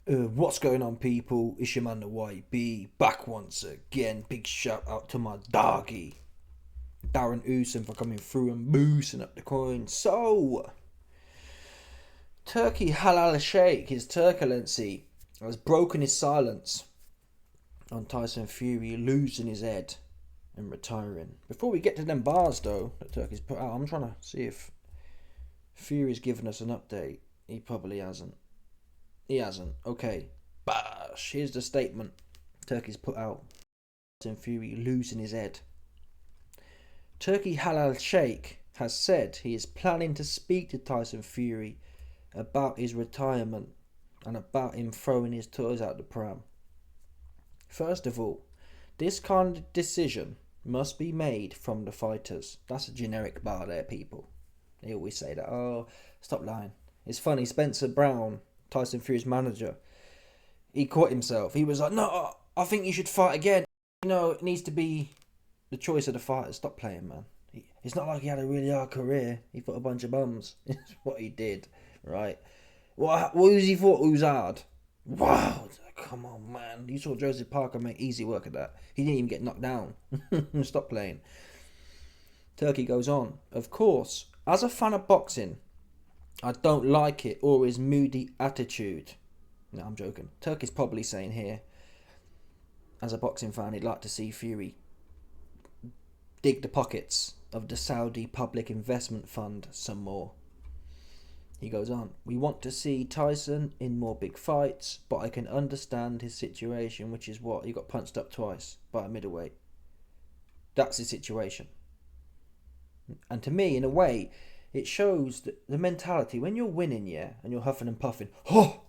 What's going on, people? It's your man, the YB, back once again. Big shout out to my doggy, Darren Usyk, for coming through and boosting up the coin. So, Turki Alalshikh, his turbulency, has broken his silence on Tyson Fury losing his head and retiring. Before we get to them bars, though, that Turki's put out, I'm trying to see if Fury's given us an update. He probably hasn't. He hasn't. Okay. Bash. Here's the statement Turkey's put out. Tyson Fury losing his head. Turki Alalshikh has said he is planning to speak to Tyson Fury about his retirement and about him throwing his toys out the pram. First of all, this kind of decision must be made from the fighters. That's a generic bar there, people. They always say that. Oh, stop lying. It's funny, Spencer Brown, Tyson Fury's manager, he caught himself. He was like, no, I think you should fight again. You know, it needs to be the choice of the fighters. Stop playing, man. It's not like he had a really hard career. He fought a bunch of bums. It's what he did, right? What was he fought who's hard? Wow, come on, man. You saw Joseph Parker make easy work of that. He didn't even get knocked down. Stop playing. Turkey goes on. Of course, as a fan of boxing, I don't like it or his moody attitude. No, I'm joking. Turkey's probably saying here, as a boxing fan, he'd like to see Fury dig the pockets of the Saudi Public Investment Fund some more. He goes on, we want to see Tyson in more big fights, but I can understand his situation, which is what? He got punched up twice by a middleweight. That's his situation. And to me, in a way, it shows the mentality. When you're winning, yeah, and you're huffing and puffing, oh,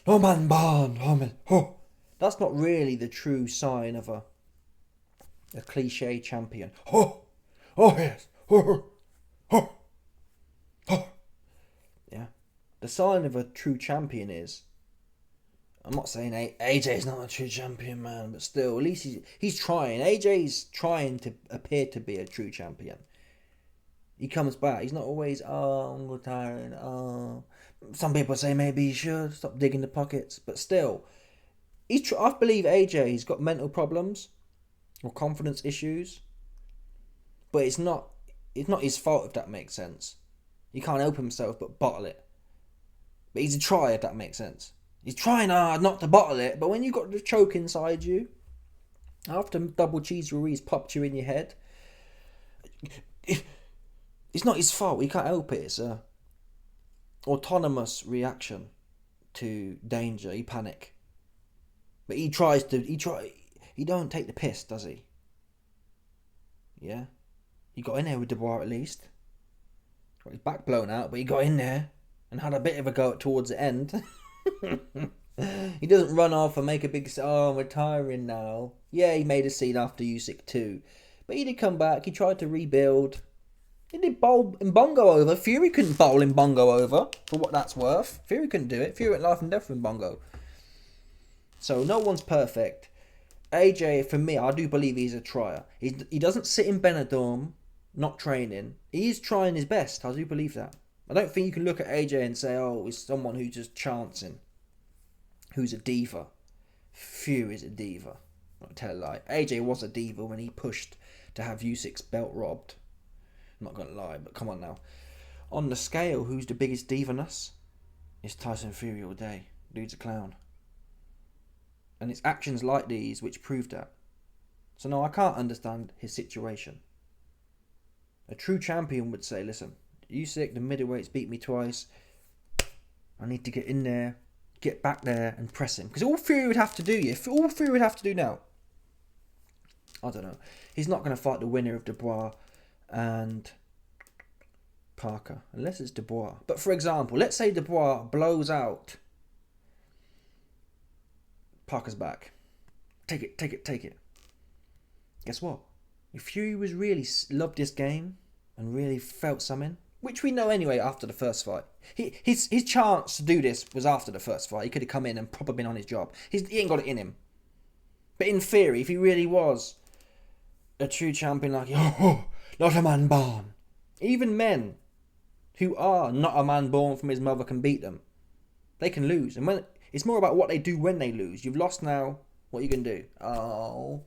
no man born, oh man, oh. That's not really the true sign of a cliche champion. Oh, oh yes, oh, oh, oh. Yeah. The sign of a true champion is, I'm not saying AJ's not a true champion, man, but still, at least he's trying. AJ's trying to appear to be a true champion. He comes back. He's not always, oh, I'm retiring. Oh, some people say maybe he should stop digging the pockets, but still, I believe AJ's got mental problems or confidence issues, but it's not his fault, if that makes sense. He can't help himself but bottle it. But he's a try, if that makes sense. He's trying hard not to bottle it, but when you got the choke inside you, after double cheese Ruiz popped you in your head, it's not his fault. He can't help it. It's a autonomous reaction to danger. He panic. But he don't take the piss, does he? Yeah? He got in there with Dubois at least. Got his back blown out, but he got in there and had a bit of a go towards the end. He doesn't run off and make a big, oh, I'm retiring now. Yeah, he made a scene after Usyk too. But he did come back. He tried to rebuild. He did bowl Mbongo over. Fury couldn't bowl Mbongo over, for what that's worth. Fury couldn't do it. Fury went life and death with Mbongo. So no one's perfect. AJ, for me, I do believe he's a trier. He doesn't sit in Benidorm, not training. He's trying his best. I do believe that. I don't think you can look at AJ and say, oh, he's someone who's just chancing. Who's a diva. Fury's a diva. Not tell a lie. AJ was a diva when he pushed to have Usyk's belt robbed. I'm not going to lie, but come on now. On the scale, who's the biggest divaness? It's Tyson Fury all day. Dude's a clown. And it's actions like these which prove that. So no, I can't understand his situation. A true champion would say, listen, Usyk, the middleweights beat me twice. I need to get in there, get back there and press him. Because all Fury would have to do, all Fury would have to do now, I don't know. He's not going to fight the winner of Dubois and Parker. Unless it's Dubois. But for example, let's say Dubois blows out Parker's back. Take it. Guess what? If Fury was really loved this game and really felt something, which we know anyway after the first fight, his chance to do this was after the first fight. He could have come in and probably been on his job. He ain't got it in him. But in theory, if he really was a true champion, like, oh, not a man born. Even men who are not a man born from his mother can beat them. They can lose. And when It's more about what they do when they lose. You've lost now. What are you going to do? Oh,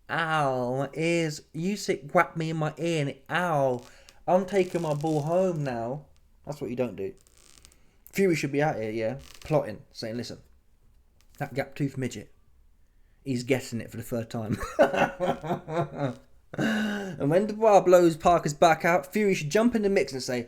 ow, my ears. Usyk whacked me in my ear and ow. I'm taking my ball home now. That's what you don't do. Fury should be out here, yeah, plotting, saying, listen, that gap-toothed midget, he's getting it for the third time. And when Dubois blows Parker's back out, Fury should jump in the mix and say,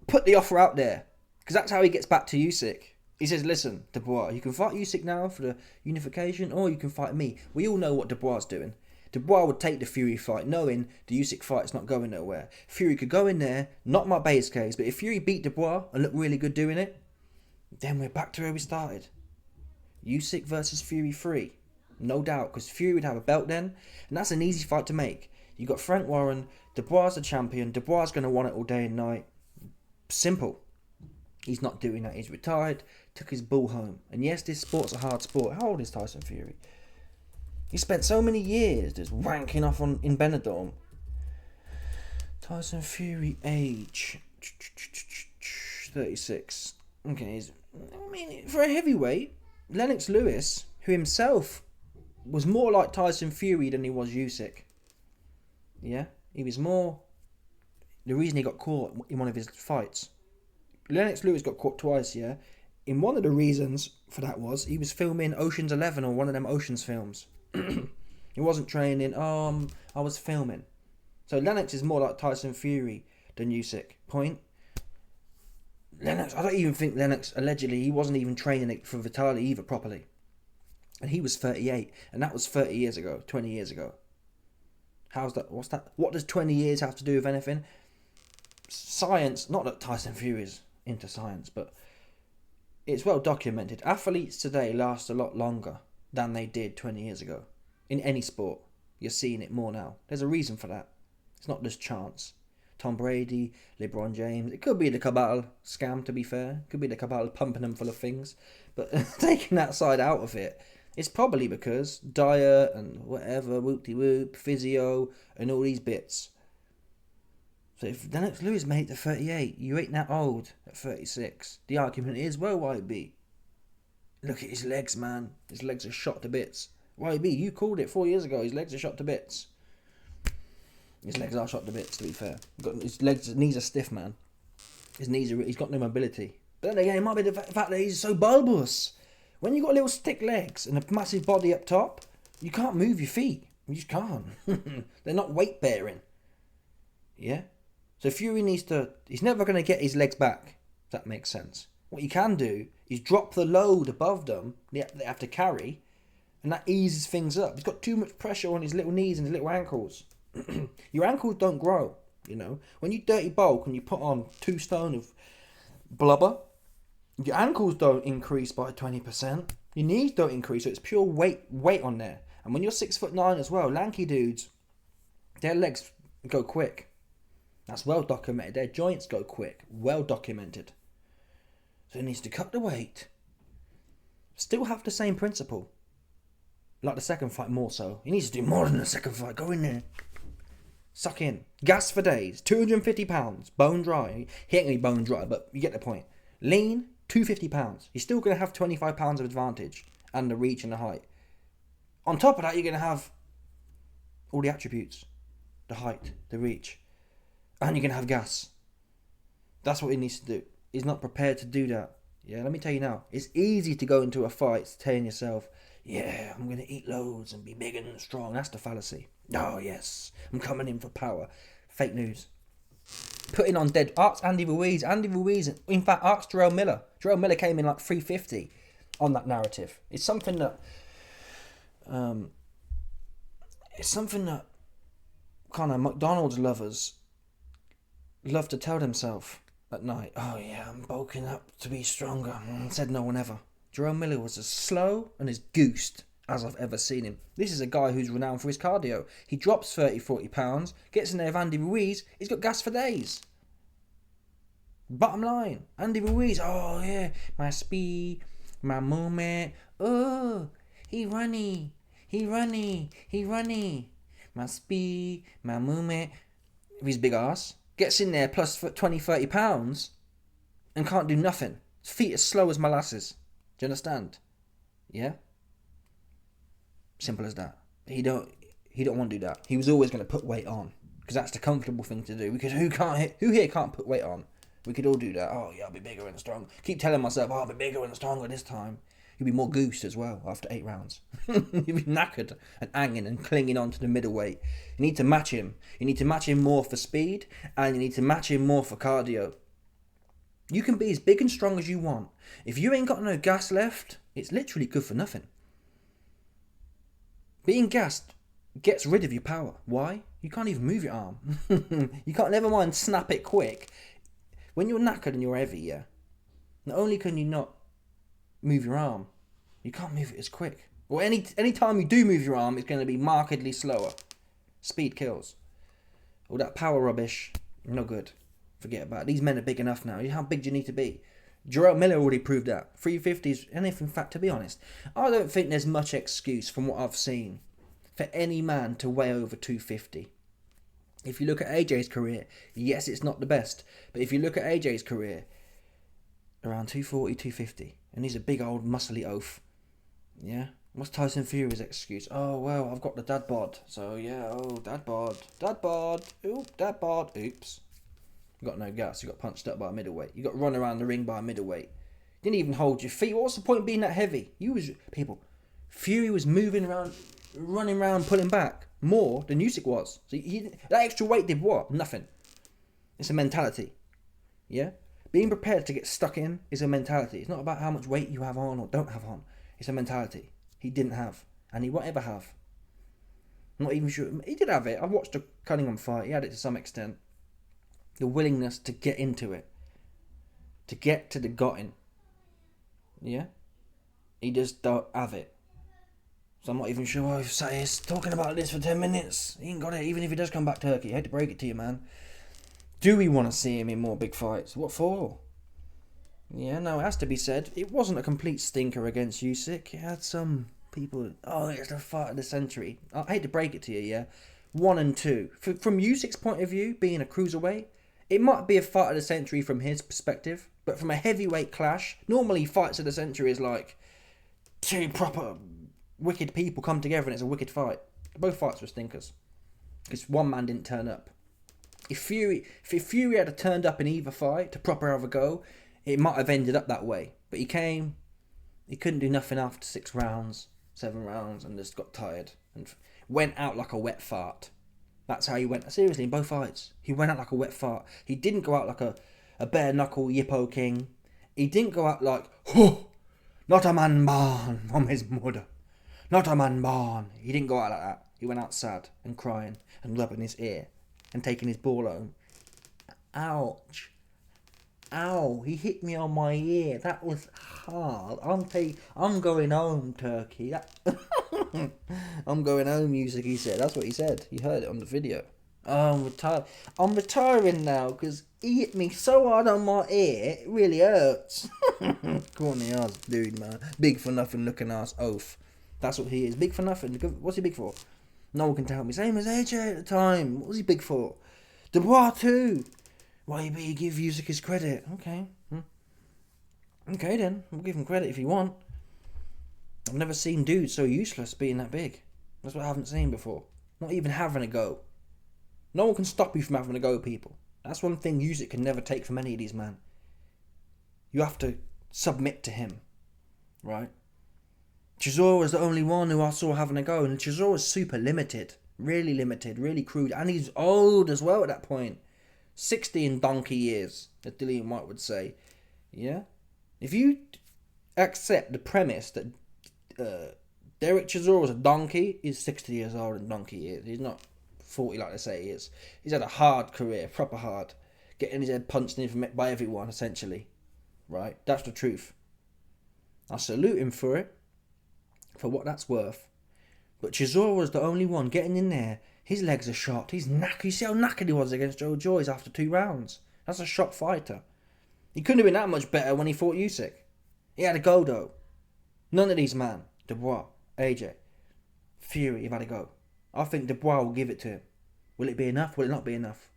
put the offer out there. Because that's how he gets back to Usyk. He says, listen, Dubois, you can fight Usyk now for the unification, or you can fight me. We all know what Dubois is doing. Dubois would take the Fury fight, knowing the Usyk fight's not going nowhere. Fury could go in there, not my base case, but if Fury beat Dubois and looked really good doing it, then we're back to where we started. Usyk versus Fury 3. No doubt, because Fury would have a belt then, and that's an easy fight to make. You got Frank Warren, Dubois the champion, Dubois going to want it all day and night. Simple. He's not doing that. He's retired, took his ball home. And yes, this sport's a hard sport. How old is Tyson Fury? He spent so many years just wanking off in Benidorm. Tyson Fury age 36. Okay, for a heavyweight, Lennox Lewis, who himself was more like Tyson Fury than he was Usyk. Yeah, he was more. The reason he got caught in one of his fights, Lennox Lewis got caught twice. Yeah, in one of the reasons for that was he was filming Ocean's 11 or one of them Ocean's films. He wasn't training. I was filming. So Lennox is more like Tyson Fury than Usyk. Point. Lennox, I don't even think Lennox, allegedly, he wasn't even training for Vitali either properly. And he was 38. And that was 30 years ago, 20 years ago. How's that? What's that? What does 20 years have to do with anything? Science, not that Tyson Fury is into science, but it's well documented. Athletes today last a lot longer than they did 20 years ago. In any sport, you're seeing it more now. There's a reason for that. It's not just chance. Tom Brady, LeBron James. It could be the cabal scam, to be fair. It could be the cabal pumping them full of things. But taking that side out of it, it's probably because diet and whatever, whoop-de-whoop, physio, and all these bits. So if Lennox Lewis made it to 38, you ain't that old at 36. The argument is, well, YB, look at his legs, man. His legs are shot to bits. YB, you called it 4 years ago. His legs are shot to bits. His legs are shot to bits, to be fair. His knees are stiff, man. He's got no mobility. But then again, it might be the fact that he's so bulbous. When you got little stick legs and a massive body up top, you can't move your feet. You just can't. They're not weight bearing. Yeah? So Fury he's never going to get his legs back, if that makes sense. What you can do is drop the load above them they have to carry, and that eases things up. He's got too much pressure on his little knees and his little ankles. Your ankles don't grow, you know. When you dirty bulk and you put on 2 stone of blubber, your ankles don't increase by 20%. Your knees don't increase, so it's pure weight on there. And when you're 6'9" as well, lanky dudes, their legs go quick. That's well documented. Their joints go quick. Well documented. So he needs to cut the weight. Still have the same principle. Like the second fight more so. He needs to do more than the second fight. Go in there. Suck in. Gas for days. 250 pounds. Bone dry. He ain't going to be bone dry, but you get the point. Lean. 250 pounds. You're still going to have 25 pounds of advantage. And the reach and the height. On top of that, you're going to have all the attributes. The height. The reach. And you're going to have gas. That's what he needs to do. He's not prepared to do that. Yeah, let me tell you now. It's easy to go into a fight telling yourself, yeah, I'm going to eat loads and be big and strong. That's the fallacy. Oh, yes. I'm coming in for power. Fake news. Putting on dead. Ask Andy Ruiz. In fact, ask Jarrell Miller. Jarrell Miller came in like 350 on that narrative. It's something that... kind of McDonald's lovers love to tell themselves at night. Oh yeah, I'm bulking up to be stronger. Said no one ever. Jerome Miller was as slow and as goosed as I've ever seen him. This is a guy who's renowned for his cardio. He drops 30-40 pounds, gets in there with Andy Ruiz, he's got gas for days. Bottom line, Andy Ruiz, oh yeah, my speed, my movement, oh, he runny. My speed, my movement, with his big ass, gets in there plus 20-30 pounds and can't do nothing. His feet are slow as molasses. Do you understand? Yeah? Simple as that. He don't want to do that. He was always going to put weight on because that's the comfortable thing to do. Because who here can't put weight on? We could all do that. Oh yeah, I'll be bigger and stronger. Keep telling myself, oh, I'll be bigger and stronger this time. You'll be more goose as well after 8 rounds. You'll be knackered and hanging and clinging on to the middleweight. You need to match him. You need to match him more for speed and you need to match him more for cardio. You can be as big and strong as you want. If you ain't got no gas left, it's literally good for nothing. Being gassed gets rid of your power. Why? You can't even move your arm. You can't, never mind snap it quick. When you're knackered and you're heavy, yeah, not only can you not move your arm, you can't move it as quick. Or any time you do move your arm, it's going to be markedly slower. Speed kills. All that power rubbish, no good. Forget about it. These men are big enough now. How big do you need to be? Jarrell Miller already proved that. 350s, and if in fact, to be honest, I don't think there's much excuse from what I've seen for any man to weigh over 250. If you look at AJ's career, yes, it's not the best. But if you look at AJ's career, around 240, 250. And he's a big old muscly oaf. Yeah? What's Tyson Fury's excuse? Oh, well, I've got the dad bod. So, yeah, oh, dad bod. Dad bod. Ooh, dad bod. Oops. You got no guts. You got punched up by a middleweight. You got run around the ring by a middleweight. Didn't even hold your feet. What's the point of being that heavy? Fury was moving around, running around, pulling back more than Usyk was. So that extra weight did what? Nothing. It's a mentality. Yeah? Being prepared to get stuck in is a mentality. It's not about how much weight you have on or don't have on. It's a mentality. He didn't have. And he won't ever have. I'm not even sure. He did have it. I've watched a Cunningham fight. He had it to some extent. The willingness to get into it. To get to the got-in. Yeah? He just don't have it. So I'm not even sure why he's sat here talking about this for 10 minutes. He ain't got it, even if he does come back Turkey. I hate to break it to you, man. Do we want to see him in more big fights? What for? Yeah, no, it has to be said. It wasn't a complete stinker against Usyk. It had some people... Oh, it's the fight of the century. I hate to break it to you, yeah? 1 and 2. From Usyk's point of view, being a cruiserweight, it might be a fight of the century from his perspective. But from a heavyweight clash, normally fights of the century is like... 2 proper... wicked people come together and it's a wicked fight. Both fights were stinkers. Because one man didn't turn up. If Fury had turned up in either fight to proper have a go, it might have ended up that way. But he couldn't do nothing after 6 rounds, 7 rounds, and just got tired. And went out like a wet fart. That's how he went. Seriously, in both fights. He went out like a wet fart. He didn't go out like a bare knuckle Yippo King. He didn't go out like, oh, not a man born from his mother. Not a man born. He didn't go out like that. He went out sad and crying and rubbing his ear and taking his ball home. Ouch. Ow, he hit me on my ear. That was hard. I'm going home, Turkey. I'm going home, Usyk, he said. That's what he said. You heard it on the video. Oh, I'm retiring now because he hit me so hard on my ear, it really hurts. Corny ass dude, man. Big for nothing looking ass oaf. That's what he is. Big for nothing. What's he big for? No one can tell me. Same as AJ at the time. What was he big for? Dubois too. Why you give Usyk his credit? Okay. Okay then. We'll give him credit if you want. I've never seen dudes so useless being that big. That's what I haven't seen before. Not even having a go. No one can stop you from having a go, people. That's one thing Usyk can never take from any of these men. You have to submit to him. Right? Chisora was the only one who I saw having a go, and Chisora's super limited, really crude, and he's old as well at that point. 60 in donkey years, as Dillian White would say. Yeah? If you accept the premise that Derek Chisora's a donkey, he's 60 years old in donkey years. He's not 40 like they say he is. He's had a hard career, proper hard. Getting his head punched in by everyone, essentially. Right? That's the truth. I salute him for it. For what that's worth. But Chisora was the only one getting in there. His legs are shot. He's knackered. You see how knackered he was against Joe Joyce after 2 rounds. That's a shot fighter. He couldn't have been that much better when he fought Usyk. He had a go though. None of these men, Dubois, AJ, Fury, have had a go. I think Dubois will give it to him. Will it be enough? Will it not be enough?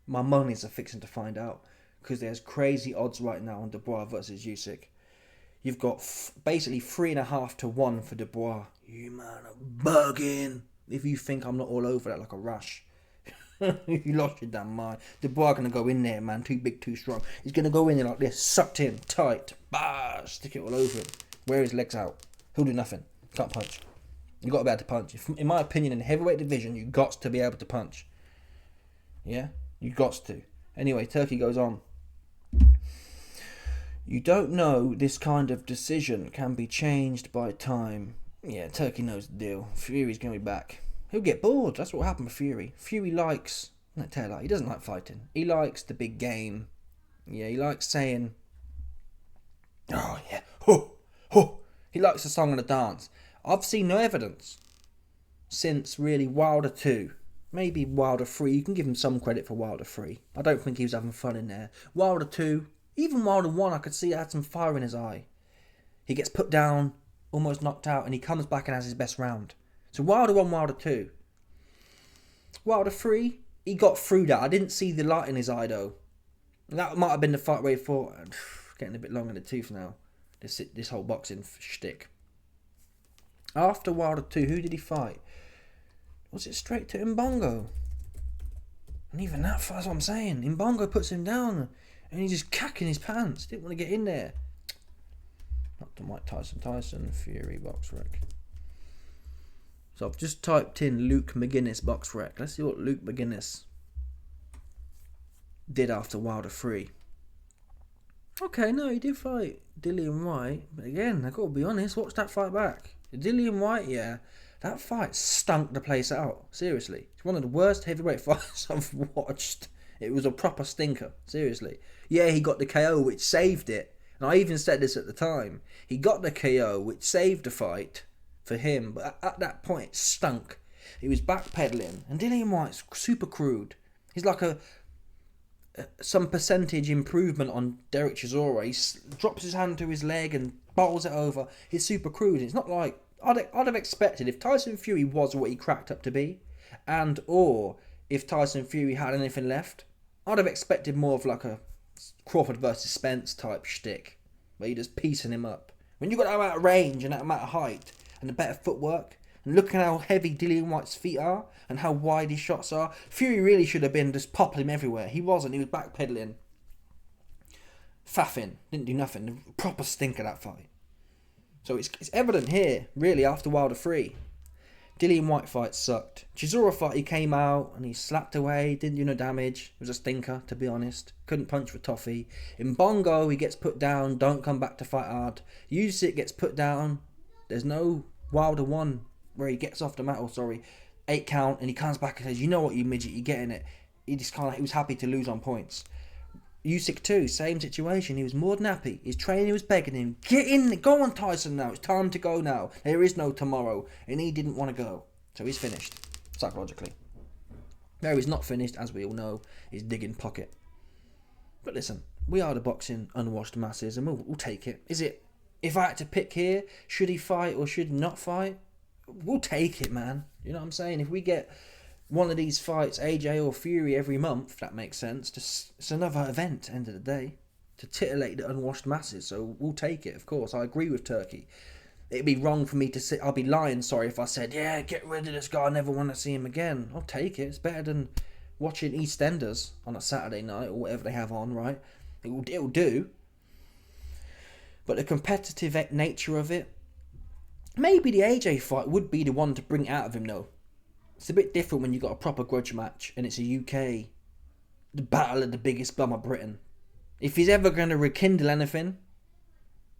My monies are fixing to find out. Because there's crazy odds right now on Dubois versus Usyk. You've got basically 3.5 to 1 for Dubois. You man are bugging. If you think I'm not all over that like a rush. You lost your damn mind. Dubois gonna go in there, man. Too big, too strong. He's gonna go in there like this, sucked in, tight, stick it all over him. Wear his legs out. He'll do nothing. Can't punch. You got to be able to punch. In my opinion, in the heavyweight division, you got to be able to punch. Yeah, you got to. Anyway, Turki goes on. You don't know this kind of decision can be changed by time. Yeah, Turki knows the deal. Fury's going to be back. He'll get bored. That's what will happen with Fury. Fury likes... Not tell you, he doesn't like fighting. He likes the big game. Yeah, he likes saying... Oh, yeah. Ho, ho. He likes the song and the dance. I've seen no evidence since really Wilder 2. Maybe Wilder 3. You can give him some credit for Wilder 3. I don't think he was having fun in there. Wilder 2... Even Wilder 1, I could see it had some fire in his eye. He gets put down, almost knocked out, and he comes back and has his best round. So Wilder 1, Wilder 2. Wilder 3, he got through that. I didn't see the light in his eye, though. That might have been the fight where he thought, getting a bit long in the tooth now, this whole boxing shtick. After Wilder 2, who did he fight? Was it straight to Mbongo? And even that fight, that's what I'm saying. Mbongo puts him down. And he's just cacking his pants. Didn't want to get in there. Not to Mike Tyson, Fury, box rec. So I've just typed in Luke McGuinness box rec. Let's see what Luke McGuinness did after Wilder 3. Okay, no, he did fight Dillian White. But again, I've got to be honest, watch that fight back. Dillian White, yeah. That fight stunk the place out. Seriously. It's one of the worst heavyweight fights I've watched. It was a proper stinker. Seriously. Yeah, he got the KO, which saved it. And I even said this at the time. He got the KO, which saved the fight for him. But at that point, it stunk. He was backpedaling. And Dillian White's super crude. He's like some percentage improvement on Derek Chisora. He drops his hand to his leg and bowls it over. He's super crude. It's not like... I'd have expected if Tyson Fury was what he cracked up to be, and or if Tyson Fury had anything left, I'd have expected more of like a Crawford versus Spence type shtick, where you're just piecing him up. When you've got that amount of range and that amount of height and the better footwork, and look at how heavy Dillian White's feet are and how wide his shots are, Fury really should have been just popping him everywhere. He wasn't. He was backpedaling, faffing, didn't do nothing. Proper stinker that fight. So it's evident here, really, after Wilder 3. Dillian White fight sucked. Chisora fight, he came out and he slapped away, didn't do no damage. It was a stinker, to be honest. Couldn't punch for toffee. In Bongo, he gets put down, don't come back to fight hard. Usyk gets put down. There's no Wilder 1 where he gets off the mat, 8 count, and he comes back and says, you know what, you midget, you're getting it. He was happy to lose on points. Usyk 2, same situation. He was more than happy. His trainer was begging him, get in, go on Tyson now. It's time to go now. There is no tomorrow. And he didn't want to go. So he's finished, psychologically. Where he's not finished, as we all know, is digging pocket. But listen, we are the boxing unwashed masses and we'll take it. Is it, if I had to pick here, should he fight or should he not fight? We'll take it, man. You know what I'm saying? If we get one of these fights, AJ or Fury, every month, if that makes sense, it's another event, end of the day, to titillate the unwashed masses. So we'll take it, of course. I agree with Turki. It'd be wrong for me to say, I'll be lying, if I said, yeah, get rid of this guy, I never want to see him again. I'll take it. It's better than watching EastEnders on a Saturday night or whatever they have on, right? It'll do. But the competitive nature of it, maybe the AJ fight would be the one to bring it out of him, though. It's a bit different when you've got a proper grudge match and it's a UK, the battle of the biggest bum of Britain. If he's ever going to rekindle anything,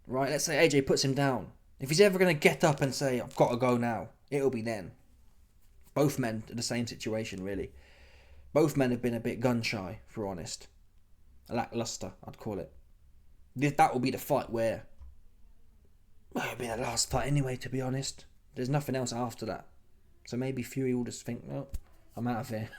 right, let's say AJ puts him down. If he's ever going to get up and say, I've got to go now, it'll be then. Both men are the same situation, really. Both men have been a bit gun-shy, if we're honest. Lackluster, I'd call it. That will be the fight where... Well, it'll be the last fight anyway, to be honest. There's nothing else after that. So maybe Fury will just think, oh, I'm out of here.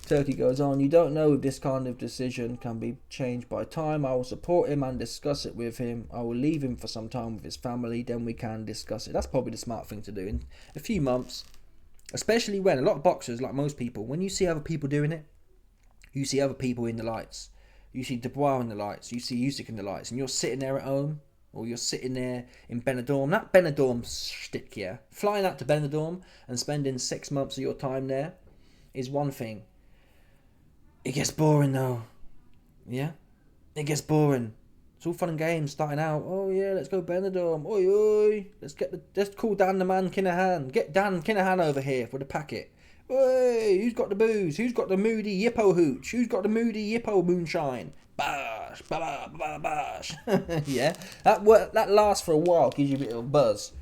Turki goes on, you don't know if this kind of decision can be changed by time. I will support him and discuss it with him. I will leave him for some time with his family, then we can discuss it. That's probably the smart thing to do in a few months. Especially when a lot of boxers, like most people, when you see other people doing it, you see other people in the lights. You see Dubois in the lights, you see Usyk in the lights, and you're sitting there at home, or you're sitting there in Benidorm. That Benidorm shtick, yeah. Flying out to Benidorm and spending 6 months of your time there is one thing. It gets boring though. Yeah? It gets boring. It's all fun and games starting out. Oh yeah, let's go Benidorm. Oi oi. Let's call Dan the man Kinahan. Get Dan Kinahan over here for the packet. Oi, who's got the booze? Who's got the moody Yippo hooch? Who's got the moody Yippo moonshine? Bash, ba ba bash. Yeah, that lasts for a while, gives you a bit of a buzz.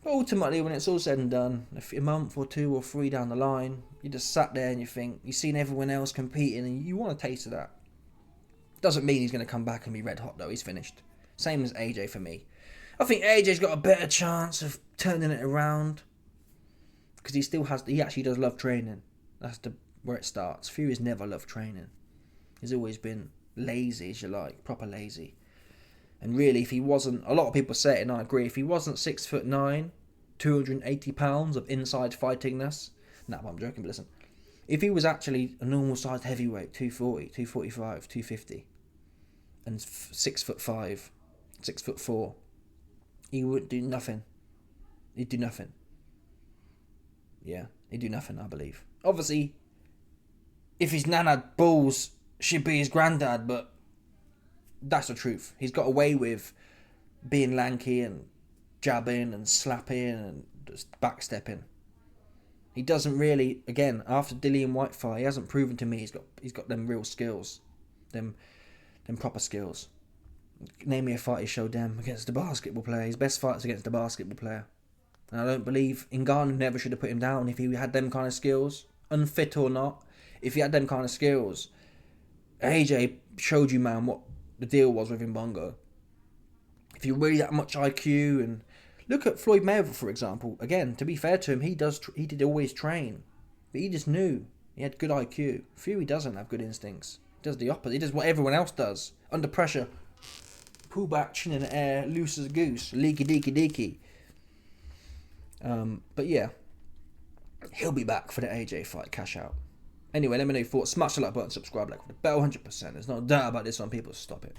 But ultimately, when it's all said and done, a month or 2 or 3 down the line, you just sat there and you think you've seen everyone else competing, and you want a taste of that. Doesn't mean he's going to come back and be red hot though. He's finished. Same as AJ for me. I think AJ's got a better chance of turning it around because he actually does love training. That's where it starts. Fury's never loved training. He's always been lazy, as you like, proper lazy. And really, if he wasn't, a lot of people say it, and I agree, if he wasn't 6'9", 280 pounds of inside fightingness, I'm joking, but listen, if he was actually a normal sized heavyweight, 240, 245, 250, and 6'5", 6'4", he would do nothing. He'd do nothing. Yeah, he'd do nothing, I believe. Obviously, if his nan had balls, she'd be his granddad, but that's the truth. He's got away with being lanky and jabbing and slapping and just backstepping. He doesn't really, again, after Dillian White fight, he hasn't proven to me he's got them real skills. Them proper skills. Name me a fight he showed them against the basketball player. His best fight's against the basketball player. And I don't believe Ngannou never should have put him down if he had them kind of skills. Unfit or not, if he had them kind of skills. AJ showed you, man, what the deal was with Mbongo. If you really that much IQ, and look at Floyd Mayweather, for example. Again, to be fair to him, he did always train, but he just knew he had good IQ. Fury doesn't have good instincts. He does the opposite. He does what everyone else does. Under pressure, pull back, chin in the air, loose as a goose, leaky deaky deaky. But yeah, he'll be back for the AJ fight, cash out. Anyway, let me know your thoughts. Smash the like button, subscribe, like the bell, 100%. There's no doubt about this one. People stop it.